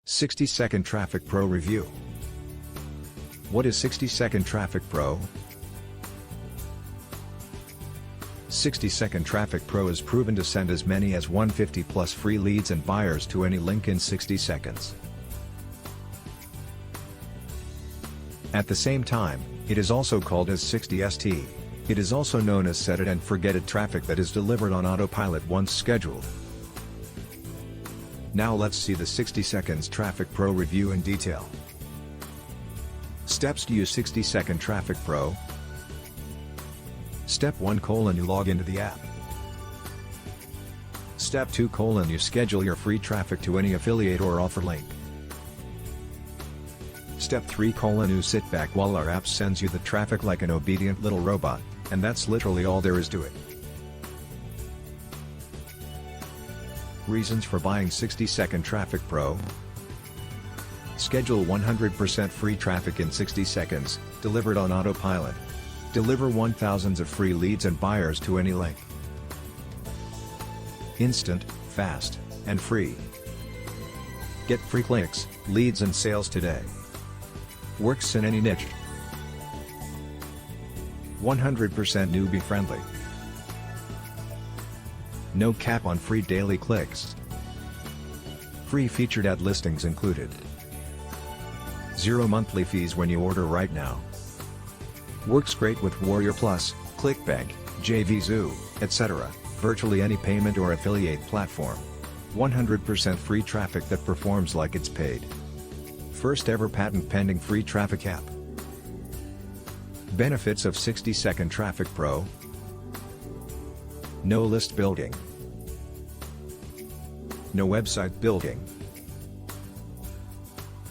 60-second Traffic Pro Review. What is 60-second Traffic Pro? 60-second Traffic Pro is proven to send as many as 150 plus free leads and buyers to any link in 60 seconds. At the same time, it is also called as 60ST. It is also known as set it and forget it traffic that is delivered on autopilot once scheduled. Now let's see the 60 seconds Traffic Pro review in detail. Steps to use 60-second Traffic Pro. Step 1: you log into the app. Step 2: you schedule your free traffic to any affiliate or offer link. Step 3: you sit back while our app sends you the traffic like an obedient little robot, and that's literally all there is to it. Reasons for buying 60-second Traffic Pro. Schedule 100% free traffic in 60 seconds, delivered on autopilot. Deliver 1,000s of free leads and buyers to any link. Instant, fast, and free. Get free clicks, leads and sales today. Works in any niche. 100% newbie friendly. No cap on free daily clicks. Free featured ad listings included. 0 monthly fees when you order right now. Works great with Warrior Plus, ClickBank, JVZoo, etc., virtually any payment or affiliate platform. 100% free traffic that performs like it's paid. First ever patent pending free traffic app. Benefits of 60-second Traffic Pro. No list building. No website building.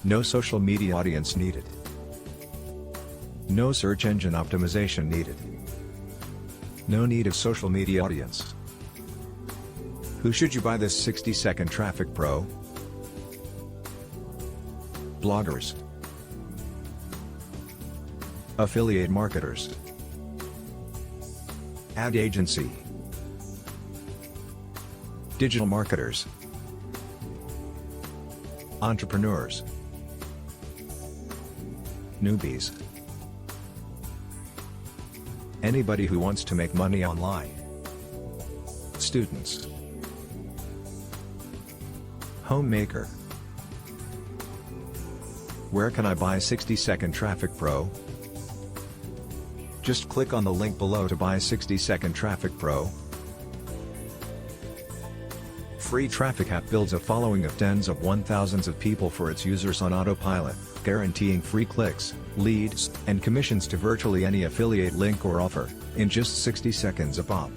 No social media audience needed. No search engine optimization needed. No need of social media audience. Who should you buy this 60-second Traffic Pro? Bloggers. Affiliate marketers. Ad agency. Digital marketers. Entrepreneurs. Newbies. Anybody who wants to make money online. Students. Homemaker. Where can I buy 60-second Traffic Pro? Just click on the link below to buy 60-second Traffic Pro. Free traffic app builds a following of tens of 1,000s of people for its users on autopilot, guaranteeing free clicks, leads, and commissions to virtually any affiliate link or offer, in just 60 seconds a pop.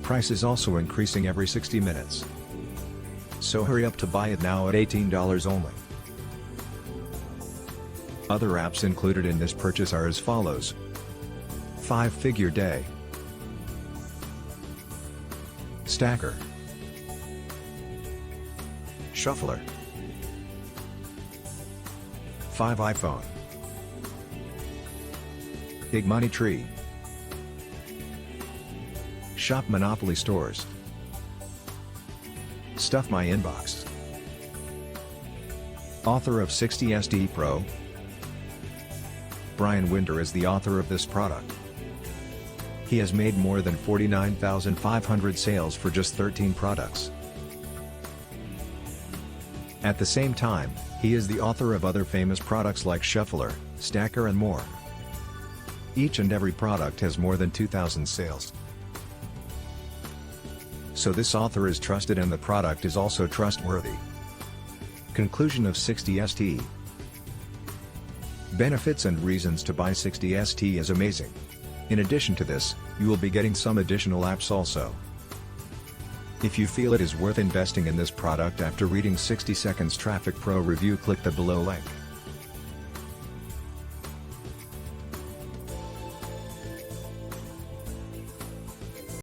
Price is also increasing every 60 minutes. So hurry up to buy it now at $18 only. Other apps included in this purchase are as follows. 5-figure day. Stacker. Shuffler. 5 iPhone. Big Money Tree. Shop Monopoly Stores. Stuff My Inbox. Author of 60SD Pro. Brian Winder is the author of this product. He has made more than 49,500 sales for just 13 products. At the same time, he is the author of other famous products like Shuffler, Stacker and more. Each and every product has more than 2,000 sales. So this author is trusted and the product is also trustworthy. Conclusion of 60ST. Benefits and reasons to buy 60ST is amazing. In addition to this, you will be getting some additional apps also. If you feel it is worth investing in this product after reading 60 seconds Traffic Pro review, click the below link.